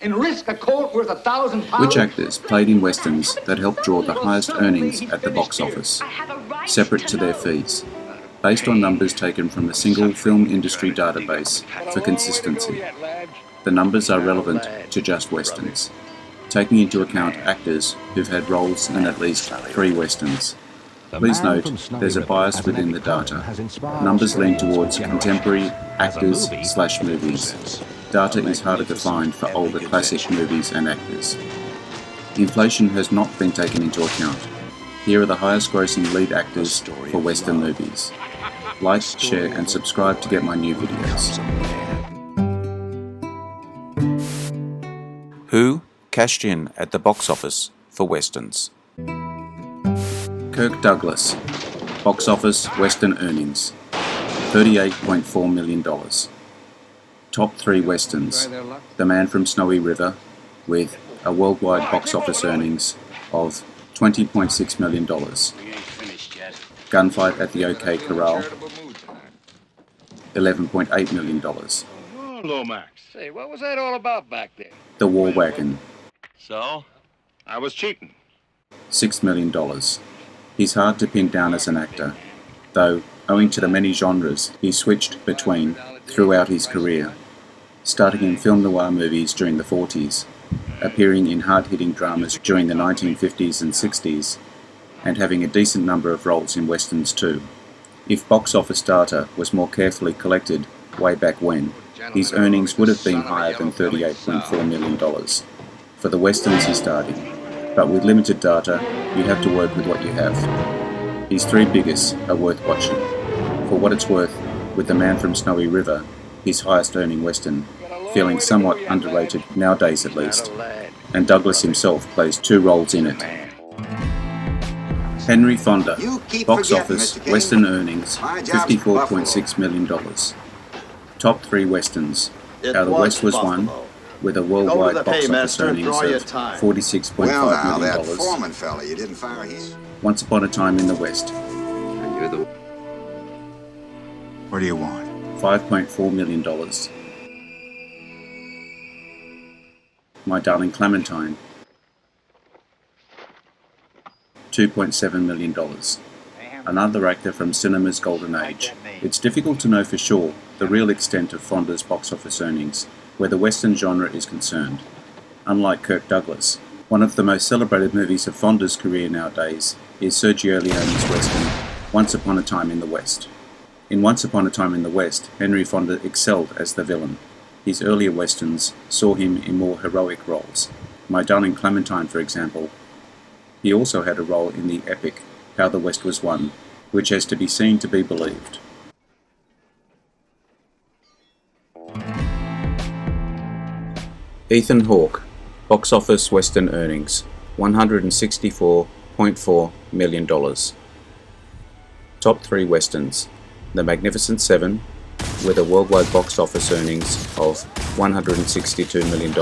and risk a colt worth £1,000? Which actors played in westerns that helped draw the highest earnings at the box office, separate to their fees, based on numbers taken from a single film industry database for consistency? The numbers are relevant to just westerns, taking into account actors who've had roles in at least 3 westerns. Please note, there's a bias within the data. Numbers lean towards contemporary actors/movies. Data is harder to find for older classic movies and actors. Inflation has not been taken into account. Here are the highest grossing lead actors for Western movies. Like, share and subscribe to get my new videos. Who cashed in at the box office for Westerns? Kirk Douglas. Box office Western earnings, $38.4 million. Top 3 Westerns: The Man from Snowy River, with a worldwide box office earnings of $20.6 million. Gunfight at the OK Corral, $11.8 million. Hello, Max. Say, what was that all about back there? The War Wagon, So? I was cheating. $6 million. He's hard to pin down as an actor, though, owing to the many genres he switched between throughout his career, starting in film noir movies during the 40s, appearing in hard-hitting dramas during the 1950s and 60s, and having a decent number of roles in westerns too. If box office data was more carefully collected way back when, his earnings would have been higher than $38.4 million for the westerns he starred in, but with limited data, you have to work with what you have. His 3 biggest are worth watching. For what it's worth, with The Man from Snowy River, his highest earning western, feeling somewhat underrated nowadays at least, and Douglas himself plays 2 roles in it. Henry Fonda, box office western earnings $54.6 million. Top 3 westerns: How the West Was Won, with a worldwide box office earnings of $46.5 million. Once Upon a Time in the West, What do you want? $5.4 million. My Darling Clementine, $2.7 million. Another actor from cinema's golden age. It's difficult to know for sure the real extent of Fonda's box office earnings where the Western genre is concerned. Unlike Kirk Douglas, one of the most celebrated movies of Fonda's career nowadays is Sergio Leone's Western, Once Upon a Time in the West. In Once Upon a Time in the West, Henry Fonda excelled as the villain. His earlier westerns saw him in more heroic roles. My Darling Clementine, for example. He also had a role in the epic How the West Was Won, which has to be seen to be believed. Ethan Hawke, box office western earnings, $164.4 million. Top 3 westerns: The Magnificent Seven, with a worldwide box office earnings of $162 million.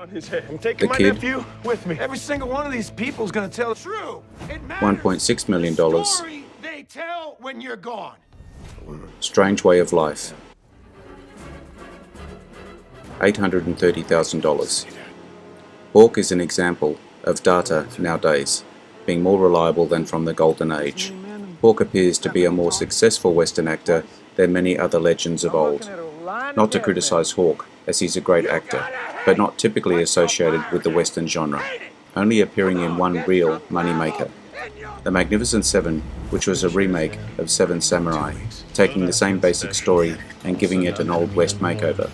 I'm taking The my Kid, nephew with me. Every single one of these people is going to tell the truth. $1.6 million. The story they tell when you're gone. Strange Way of Life, $830,000. Hawke is an example of data nowadays being more reliable than from the golden age. Hawke appears to be a more successful Western actor than many other legends of old. Not to criticize Hawke, as he's a great actor, but not typically associated with the Western genre, only appearing in one real moneymaker. The Magnificent Seven, which was a remake of Seven Samurai, taking the same basic story and giving it an Old West makeover.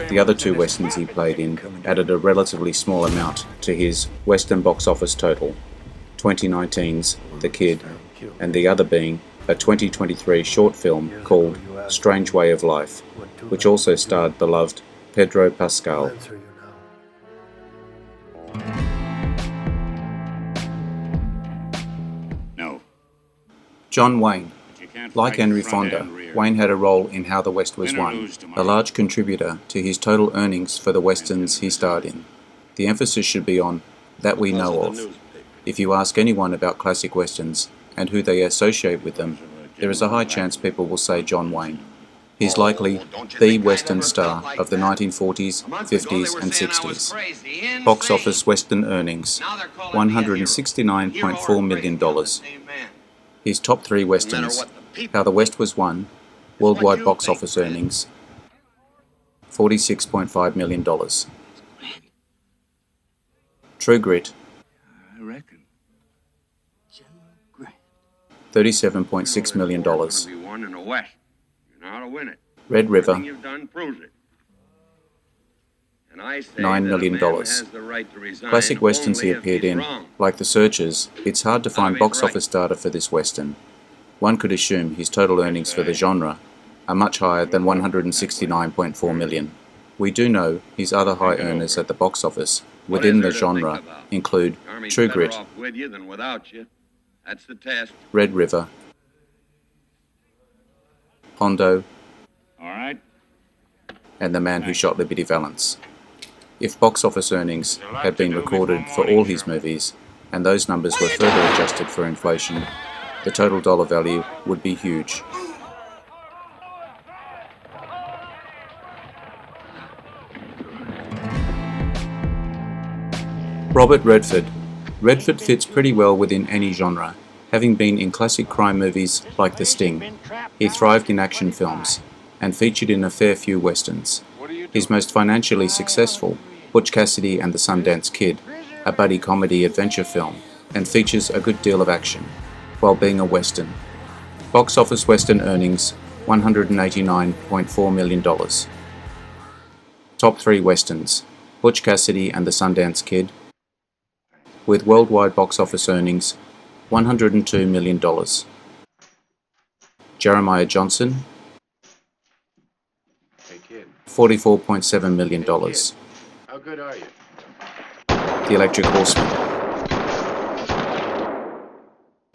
The other 2 westerns he played in added a relatively small amount to his Western box office total, 2019's The Kid, and the other being a 2023 short film called Strange Way of Life, which also starred beloved Pedro Pascal. No. John Wayne. Like Henry Fonda, Wayne had a role in How the West Was Won, a large contributor to his total earnings for the westerns he starred in. The emphasis should be on that we know of. If you ask anyone about classic westerns and who they associate with them, there is a high chance people will say John Wayne. He's likely the Western star of the 1940s, 50s and 60s. Box office Western earnings, $169.4 million. His top three Westerns, How the West Was Won, worldwide box office earnings, $46.5 million. True Grit, $37.6 million. Red River, $9 million. Classic westerns he appeared in, like The Searchers, it's hard to find box office data for this western. One could assume his total earnings for the genre are much higher than $169.4 million. We do know his other high earners at the box office within the genre include True Grit, Red River, Fonda, and The Man Who Shot Liberty Valance. If box office earnings had been recorded for all his movies, and those numbers were further adjusted for inflation, the total dollar value would be huge. Robert Redford. Redford fits pretty well within any genre, having been in classic crime movies like The Sting. He thrived in action films, and featured in a fair few westerns. His most financially successful, Butch Cassidy and the Sundance Kid, a buddy comedy adventure film, and features a good deal of action, while being a western. Box office western earnings, $189.4 million. Top three westerns, Butch Cassidy and the Sundance Kid, with worldwide box office earnings, $102 million. Jeremiah Johnson, $44.7 million. How good are you? The Electric Horseman,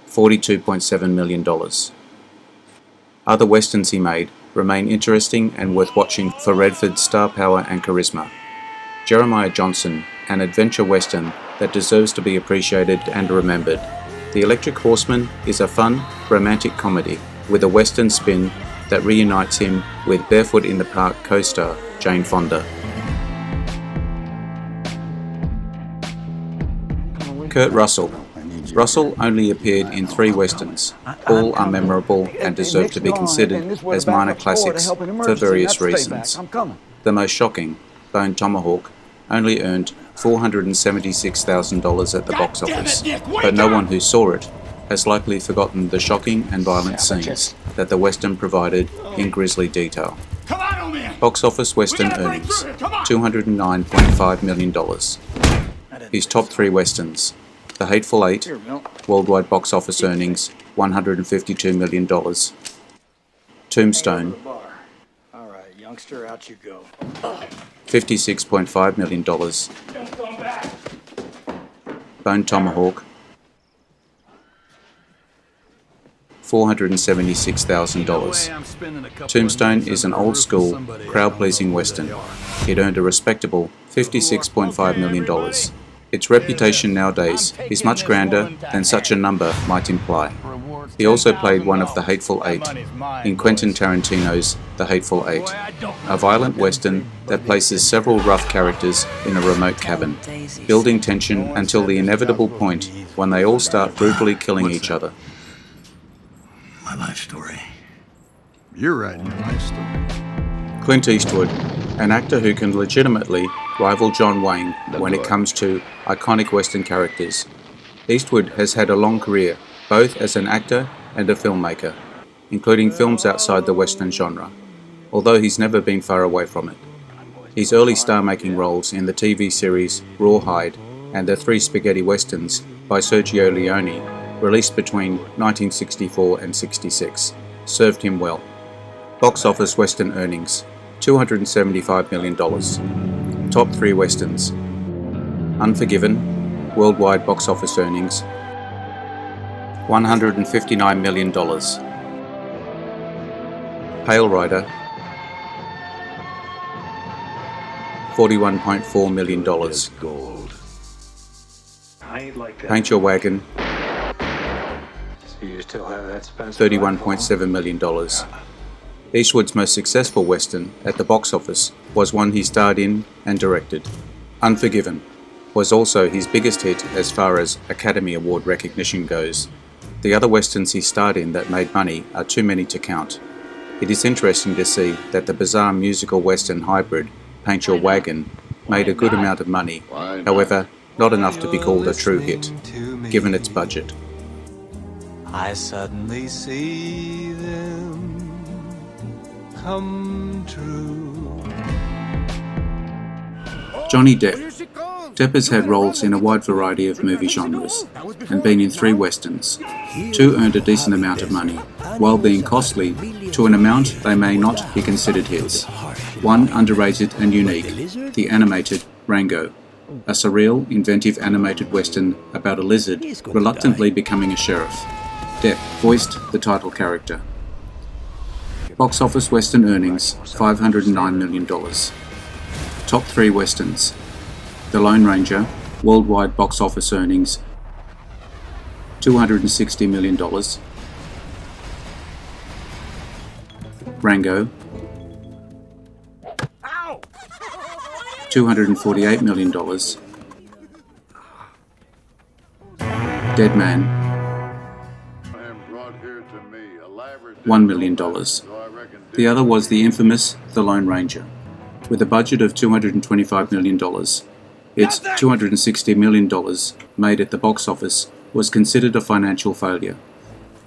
$42.7 million. Other westerns he made remain interesting and worth watching for Redford's star power and charisma. Jeremiah Johnson, an adventure western that deserves to be appreciated and remembered. The Electric Horseman is a fun, romantic comedy with a western spin that reunites him with Barefoot in the Park co-star Jane Fonda. Kurt Russell. Russell only appeared in 3 westerns. All are memorable and deserve to be considered as minor classics for various reasons. The most shocking, Bone Tomahawk, only earned $476,000 at the box office, but no one who saw it has likely forgotten the shocking and violent scenes that the western provided in grisly detail. Box office western earnings, $209.5 million. His top 3 westerns, The Hateful Eight, worldwide box office earnings, $152 million. Tombstone, Youngster, out you go. $56.5 million. Bone Tomahawk, $476,000. Tombstone is an old-school, crowd-pleasing western. It earned a respectable $56.5 million. Its reputation nowadays is much grander than such a number might imply. He also played one of the Hateful Eight in Quentin Tarantino's The Hateful Eight, a violent western that places several rough characters in a remote cabin, building tension until the inevitable point when they all start brutally killing each other. My life story. You're writing your life story. Clint Eastwood, an actor who can legitimately rival John Wayne when it comes to iconic western characters. Eastwood has had a long career, both as an actor and a filmmaker, including films outside the western genre, although he's never been far away from it. His early star-making roles in the TV series Rawhide and the 3 spaghetti westerns by Sergio Leone, released between 1964 and 66, served him well. Box office western earnings, $275 million. Top 3 westerns. Unforgiven, worldwide box office earnings, $159 million. Pale Rider, $41.4 million. Paint Your Wagon, $31.7 million. Eastwood's most successful western at the box office was one he starred in and directed. Unforgiven was also his biggest hit as far as Academy Award recognition goes. The other westerns he starred in that made money are too many to count. It is interesting to see that the bizarre musical western hybrid, Paint Your Wagon, made a good amount of money, however, not enough to be called a true hit, given its budget. I suddenly see them come true. Johnny Depp. Depp has had roles in a wide variety of movie genres and been in 3 westerns. 2 earned a decent amount of money, while being costly to an amount they may not be considered hits. One underrated and unique, the animated Rango, a surreal, inventive animated western about a lizard reluctantly becoming a sheriff. Depp voiced the title character. Box office western earnings, $509 million. Top 3 westerns. The Lone Ranger, worldwide box office earnings, $260 million. Rango, $248 million. Dead Man, $1 million. The other was the infamous The Lone Ranger. With a budget of $225 million, its $260 million made at the box office was considered a financial failure.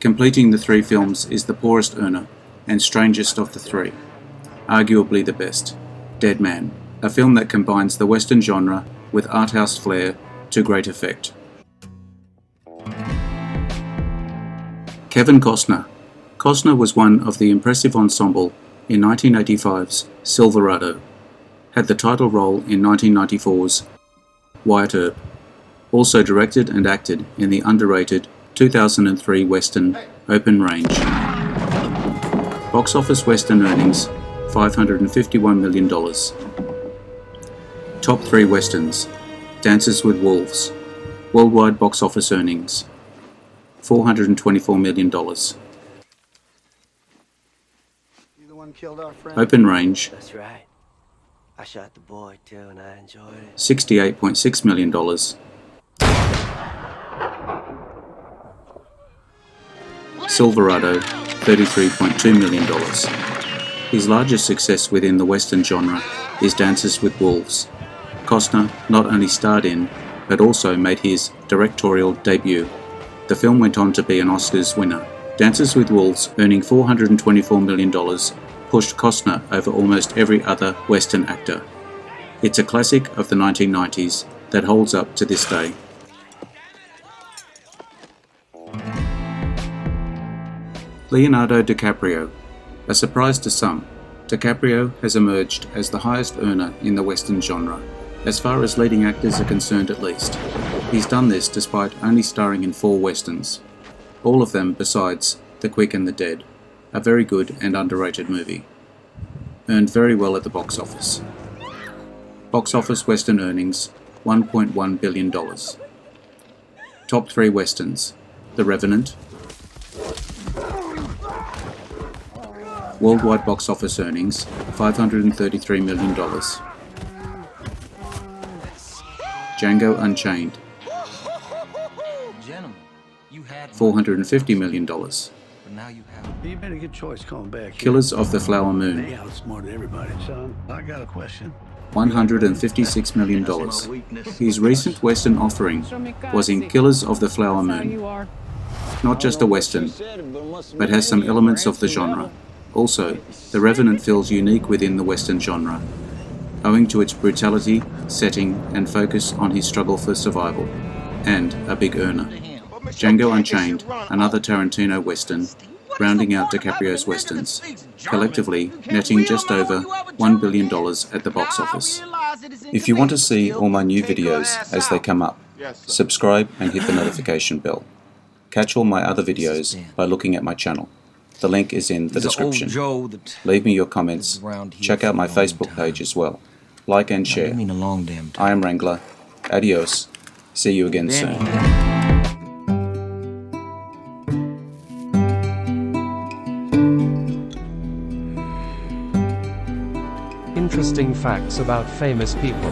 Completing the 3 films is the poorest earner and strangest of the 3. Arguably the best, Dead Man, a film that combines the western genre with arthouse flair to great effect. Kevin Costner. Costner was one of the impressive ensemble in 1985's Silverado, had the title role in 1994's Wyatt Earp, also directed and acted in the underrated 2003 western Open Range. Box office western earnings, $551 million. Top 3 westerns. Dances with Wolves, worldwide box office earnings, $424 million. Open Range, That's right. I shot the boy too, and I enjoyed it. $68.6 million. Silverado, $33.2 million. His largest success within the western genre is Dances with Wolves. Costner not only starred in, but also made his directorial debut. The film went on to be an Oscars winner. Dances with Wolves, earning $424 million, pushed Costner over almost every other western actor. It's a classic of the 1990s that holds up to this day. Leonardo DiCaprio. A surprise to some, DiCaprio has emerged as the highest earner in the western genre, as far as leading actors are concerned at least. He's done this despite only starring in 4 westerns, all of them besides The Quick and the Dead, a very good and underrated movie. Earned very well at the box office. Box office western earnings, $1.1 billion. Top 3 westerns. The Revenant. Worldwide box office earnings, $533 million. Django Unchained, $450 million. You made a good choice coming back. Killers of the Flower Moon, They outsmarted everybody, son. I got a question. $156 million. His recent western offering was in Killers of the Flower Moon. Not just a western, but has some elements of the genre. Also, The Revenant feels unique within the western genre, owing to its brutality, setting, and focus on his struggle for survival, and a big earner. Django Unchained, another Tarantino western, rounding out DiCaprio's westerns, collectively netting just over $1 billion at the box office. If you want to see all my new videos as they come up, subscribe and hit the notification bell. Catch all my other videos by looking at my channel. The link is in the description. Leave me your comments. Check out my Facebook page as well. Like and share. I am Wrangler. Adios. See you again soon. interesting facts about famous people.